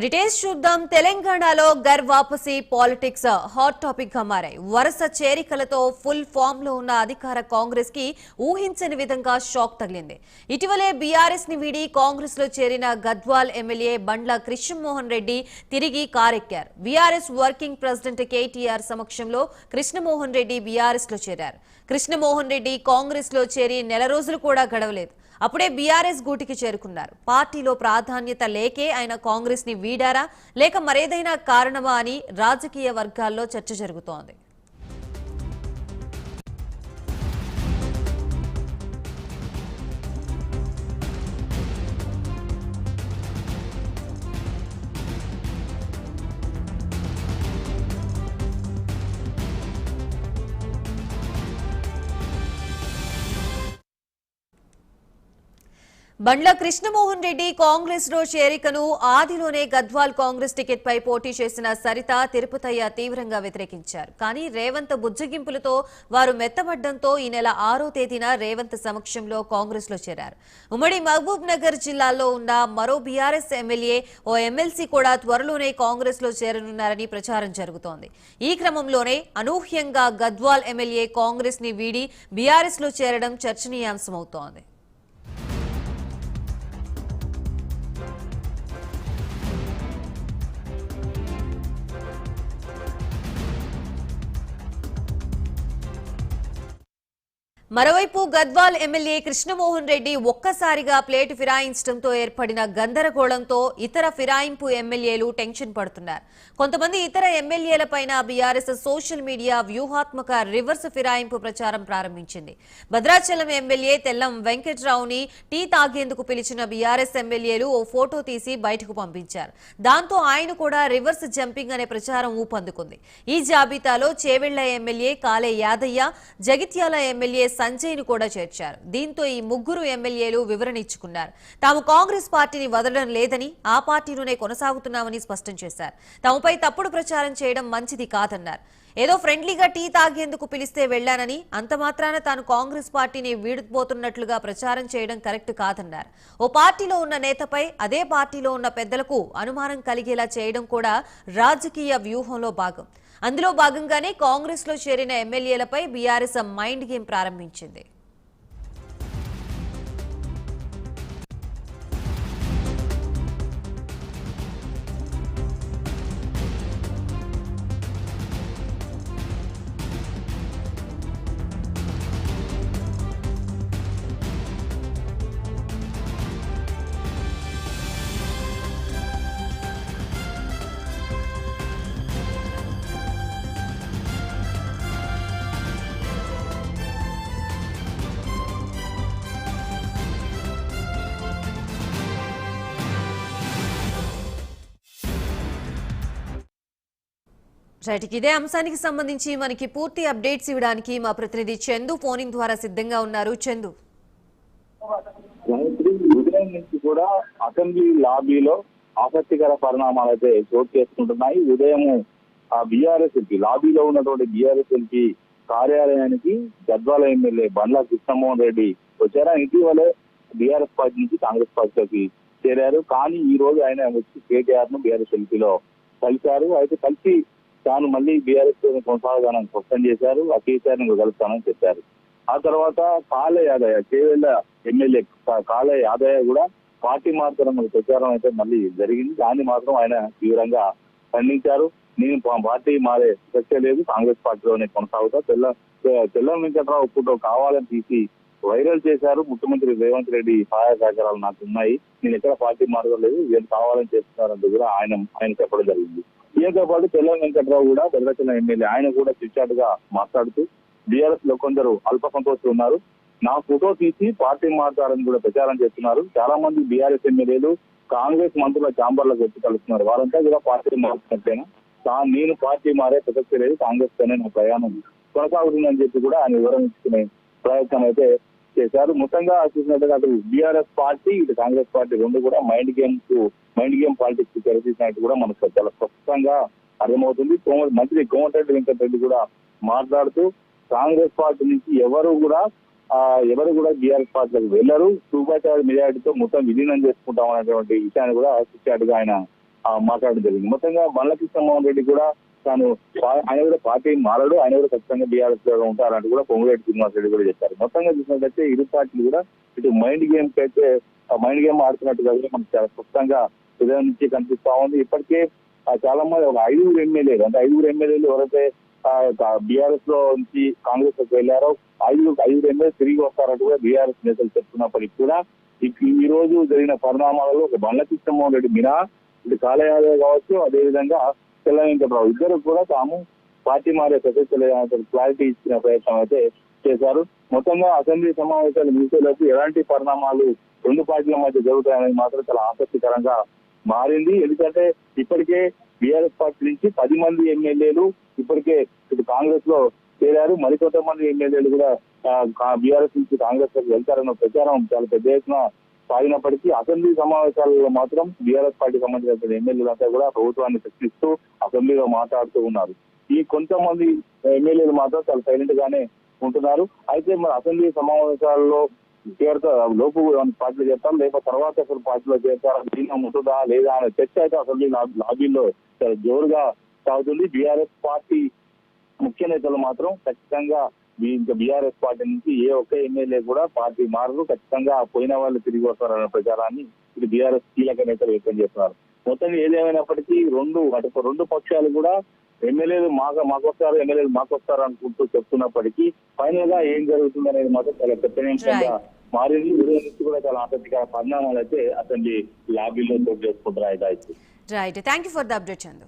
Details చూద్దాం. తెలంగాణలో గర్ వాపసీ పాలిటిక్స్ హాట్ టాపిక్ గా మారాయి. వరుస చేరికలతో ఫుల్ ఫామ్ లో ఉన్న అధికార కాంగ్రెస్ కి ఊహించని విధంగా షాక్ తగిలింది. ఇటీవలే బీఆర్ఎస్ ని వీడి కాంగ్రెస్ లో చేరిన గద్వాల్ ఎమ్మెల్యే బండ్ల కృష్ణమోహన్ రెడ్డి తిరిగి కారెక్కారు. బీఆర్ఎస్ వర్కింగ్ ప్రెసిడెంట్ కేటీఆర్ సమక్షంలో కృష్ణమోహన్ రెడ్డి బీఆర్ఎస్ లో చేరారు. కృష్ణమోహన్ రెడ్డి కాంగ్రెస్ లో చేరి నెల రోజులు కూడా గడవలేదు. అప్పుడే బీఆర్ఎస్ గూటికి చేరుకున్నారు. పార్టీలో ప్రాధాన్యత లేకే ఆయన కాంగ్రెస్ ని వీడారా లేక మరేదైనా కారణమా అని రాజకీయ వర్గాల్లో చర్చ జరుగుతోంది. బండ్ల కృష్ణమోహన్ రెడ్డి కాంగ్రెస్ లో చేరికను ఆదిలోనే గద్వాల్ కాంగ్రెస్ టికెట్ పై పోటీ చేసిన సరిత తిరుపతయ్య తీవ్రంగా వ్యతిరేకించారు. కానీ రేవంత్ బుజ్జగింపులతో వారు మెత్తబడ్డంతో ఈ నెల 6వ తేదీన రేవంత్ సమక్షంలో కాంగ్రెస్ లో చేరారు. ఉమ్మడి మహబూబ్ నగర్ జిల్లాలో ఉన్న మరో బీఆర్ఎస్ ఎమ్మెల్యే ఓ ఎమ్మెల్సీ కూడా త్వరలోనే కాంగ్రెస్ లో చేరనున్నారని ప్రచారం జరుగుతోంది. ఈ క్రమంలోనే అనూహ్యంగా గద్వాల్ ఎమ్మెల్యే కాంగ్రెస్ ని వీడి బీఆర్ఎస్ లో చేరడం చర్చనీయాంశమవుతోంది. మరోవైపు గద్వాల్ ఎమ్మెల్యే కృష్ణమోహన్ రెడ్డి ఒక్కసారిగా ప్లేటు ఫిరాయించడంతో ఏర్పడిన గందరగోళంతో ఇతర ఫిరాయింపు ఎమ్మెల్యేలు టెన్షన్ పడుతున్నారు. కొంతమంది ఇతర ఎమ్మెల్యేలపైన బీఆర్ఎస్ సోషల్ మీడియా వ్యూహాత్మక రివర్స్ ఫిరాయింపు ప్రచారం ప్రారంభించింది. భద్రాచలం ఎమ్మెల్యే తెల్లం వెంకట్రావుని టీ తాగేందుకు పిలిచిన బీఆర్ఎస్ ఎమ్మెల్యేలు ఓ ఫోటో తీసి బయటకు పంపించారు. దాంతో ఆయన కూడా రివర్స్ జంపింగ్ అనే ప్రచారం ఊపందుకుంది. ఈ జాబితాలో చేవెళ్ల ఎమ్మెల్యే కాలే యాదయ్య, జగిత్యాల ఎమ్మెల్యే సంజయ్ ను కూడా చేర్చారు. దీంతో ఈ ముగ్గురు ఎమ్మెల్యేలు వివరణ ఇచ్చుకున్నారు. తాము కాంగ్రెస్ పార్టీని వదలడం లేదని, ఆ పార్టీలోనే కొనసాగుతున్నామని స్పష్టం చేశారు. తమపై తప్పుడు ప్రచారం చేయడం మంచిది కాదన్నారు. ఏదో ఫ్రెండ్లీగా టీ తాగేందుకు పిలిస్తే వెళ్లానని, అంత మాత్రాన తాను కాంగ్రెస్ పార్టీని వీడిపోతున్నట్లుగా ప్రచారం చేయడం కరెక్ట్ కాదన్నారు. ఓ పార్టీలో ఉన్న నేతపై అదే పార్టీలో ఉన్న పెద్దలకు అనుమానం కలిగేలా చేయడం కూడా రాజకీయ వ్యూహంలో భాగం. అందులో భాగంగానే కాంగ్రెస్ లో చేరిన ఎమ్మెల్యేలపై బీఆర్ఎస్ మైండ్ గేమ్ ప్రారంభించింది. రైట్, ఇదే అంశానికి సంబంధించి మనకి పూర్తి అప్డేట్స్ ఇవ్వడానికి మా ప్రతినిధి చందు ఫోనింగ్ ద్వారా సిద్ధంగా ఉన్నారు. చందు, ఉదయం నుంచి కూడా అసెంబ్లీ లాబీలో ఆసక్తికర పరిణామాలు అయితే చోటు చేసుకుంటున్నాయి. ఉదయం ఆ బీఆర్ఎస్ లాబీలో ఉన్నటువంటి బీఆర్ఎస్ కార్యాలయానికి గద్వాల ఎమ్మెల్యే బండ్ల కృష్ణమోహన్ రెడ్డి వచ్చారు. ఇటీవలే బీఆర్ఎస్ పార్టీ నుంచి కాంగ్రెస్ పార్టీలోకి చేరారు. కానీ ఈ రోజు ఆయన వచ్చి కేటీఆర్ ను బీఆర్ఎస్ ఎంపీలో కలిశారు. అయితే కలిసి తాను మళ్ళీ బీఆర్ఎస్ కొనసాగాలని స్పష్టం చేశారు. ఆ కేసీఆర్ ను కలుస్తానని చెప్పారు. ఆ తర్వాత కాలే యాదయ్య, చేవెళ్ల ఎమ్మెల్యే కాలే యాదయ్య కూడా పార్టీ మారుతున్న ప్రచారం అయితే మళ్ళీ జరిగింది. దాన్ని మాత్రం ఆయన తీవ్రంగా ఖండించారు. నేను పార్టీ మారే ప్రశ్న లేదు, కాంగ్రెస్ పార్టీలోనే కొనసాగుతా. తెల్లం వెంకట్రావు ఫోటో కావాలని తీసి వైరల్ చేశారు. ముఖ్యమంత్రి రేవంత్ రెడ్డి సహాయ సహకారాలు నాకు ఉన్నాయి, నేను ఎక్కడ పార్టీ మారడం లేదు, వీళ్ళు కావాలని చేస్తున్నారంటూ కూడా ఆయన చెప్పడం జరిగింది. దీంతో పాటు తెల్లం వెంకట్రావు కూడా భద్రాచలం ఎమ్మెల్యే, ఆయన కూడా చిట్చాటుగా మాట్లాడుతూ బీఆర్ఎస్ లో కొందరు అల్ప సంతోషులు ఉన్నారు, నా ఫోటో తీసి పార్టీ మారుతారని కూడా ప్రచారం చేస్తున్నారు. చాలా మంది బీఆర్ఎస్ ఎమ్మెల్యేలు కాంగ్రెస్ మంత్రుల ఛాంబర్లకు వచ్చి కలుస్తున్నారు, వారంతా కూడా పార్టీ మారుతున్నట్లయినా నేను పార్టీ మారే ప్రసక్తి లేదు, కాంగ్రెస్ తోనే నా ప్రయాణం కొనసాగుతుందని చెప్పి కూడా ఆయన వివరించుకునే ప్రయత్నం అయితే చేశారు. మొత్తంగా చూసినట్టుగా అటు బీఆర్ఎస్ పార్టీ, ఇటు కాంగ్రెస్ పార్టీ రెండు కూడా మైండ్ గేమ్ పాలిటిక్స్ తెరతీసినట్టు కూడా మనకు చాలా స్పష్టంగా అర్థమవుతుంది. మంత్రి కోమటిరెడ్డి వెంకటరెడ్డి కూడా మాట్లాడుతూ కాంగ్రెస్ పార్టీ నుంచి ఎవరు కూడా బీఆర్ఎస్ పార్టీలకు వెళ్లరు, 2/3 మెజారిటీతో మొత్తం విలీనం చేసుకుంటాం అనేటువంటి విషయాన్ని కూడా చిట్చాటుగా ఆయన మాట్లాడడం జరిగింది. మొత్తంగా బండ్ల మోహన్ రెడ్డి కూడా తాను ఆయన కూడా పార్టీ మారడు, ఆయన కూడా ఖచ్చితంగా బీఆర్ఎస్ లో ఉంటారంటూ కూడా పొంగులేటి శ్రీనివాస్ రెడ్డి కూడా చెప్పారు. మొత్తంగా చూసినట్లయితే ఇరు పార్టీలు కూడా ఇటు మైండ్ గేమ్ అయితే మైండ్ గేమ్ ఆడుతున్నట్టుగా కూడా మనకు చాలా స్పష్టంగా ఉదయం నుంచి కనిపిస్తా ఉంది. ఇప్పటికే చాలా మంది ఒక 5 ఎమ్మెల్యేలు అంటే 5 ఎమ్మెల్యేలు ఎవరైతే బీఆర్ఎస్ లో నుంచి కాంగ్రెస్ లోకి వెళ్లారో 5 ఎమ్మెల్యేలు తిరిగి వస్తారంటూ కూడా బీఆర్ఎస్ నేతలు చెప్తున్నప్పటికీ కూడా ఈ రోజు జరిగిన పరిణామాలలో ఒక బండ్ల కృష్ణమోహన్ రెడ్డి మినహా ఇటు కాళయాదవ్ కావచ్చు, అదేవిధంగా తెల్ల వెంకట్రావు ఇద్దరు కూడా తాము పార్టీ మారే ప్రసక్తి క్లారిటీ ఇచ్చిన ప్రయత్నం అయితే చేశారు. మొత్తంగా అసెంబ్లీ సమావేశాలు ముగిసేలోపు ఎలాంటి పరిణామాలు రెండు పార్టీల మధ్య జరుగుతాయనేది మాత్రం చాలా ఆసక్తికరంగా మారింది. ఎందుకంటే ఇప్పటికే బీఆర్ఎస్ పార్టీ నుంచి 10 మంది ఎమ్మెల్యేలు ఇప్పటికే ఇటు కాంగ్రెస్ లో చేరారు. మరికొంతమంది ఎమ్మెల్యేలు కూడా బీఆర్ఎస్ నుంచి కాంగ్రెస్ లోకి వెళ్తారన్న ప్రచారం చాలా పెద్ద ఎత్తున సాగినప్పటికీ అసెంబ్లీ సమావేశాలలో మాత్రం బీఆర్ఎస్ పార్టీకి సంబంధించిన ఎమ్మెల్యేలంతా కూడా ప్రభుత్వాన్ని ప్రశ్నిస్తూ అసెంబ్లీలో మాట్లాడుతూ ఉన్నారు. ఈ కొంతమంది ఎమ్మెల్యేలు మాత్రం చాలా సైలెంట్ గానే ఉంటున్నారు. అయితే మరి అసెంబ్లీ సమావేశాల్లో లోపు పార్టీలో చేస్తారు, లేకపోతే తర్వాత అసలు పార్టీలో చేస్తారా, దీనిలో ఉంటుందా లేదా అనే చర్చ అయితే అసెంబ్లీ లాబీలో చాలా జోరుగా సాగుతుంది. బీఆర్ఎస్ పార్టీ ముఖ్య నేతలు మాత్రం ఖచ్చితంగా బీఆర్ఎస్ పార్టీ నుంచి ఏ ఒక్క ఎమ్మెల్యే కూడా పార్టీ మారదు, ఖచ్చితంగా పోయిన వాళ్ళు తిరిగి వస్తారన్న ప్రచారాన్ని ఇది బీఆర్ఎస్ కీలక నేతలు వ్యక్తం చేస్తున్నారు. మొత్తం ఏదేమైనప్పటికీ రెండు పక్షాలు కూడా ఎమ్మెల్యేలు మాకు వస్తారు, ఎమ్మెల్యేలు మాకు వస్తారు అనుకుంటూ చెప్తున్నప్పటికీ ఫైనల్ గా ఏం జరుగుతుంది అనేది మాత్రం చాలా చర్చనీయాంశంగా మారింది. ఉదయం నుంచి కూడా చాలా ఆసక్తికర పరిణామాలు అయితే అసెంబ్లీ లాబీలో చోటు చేసుకుంటున్నాయి. Right, thank you for the update Chandu.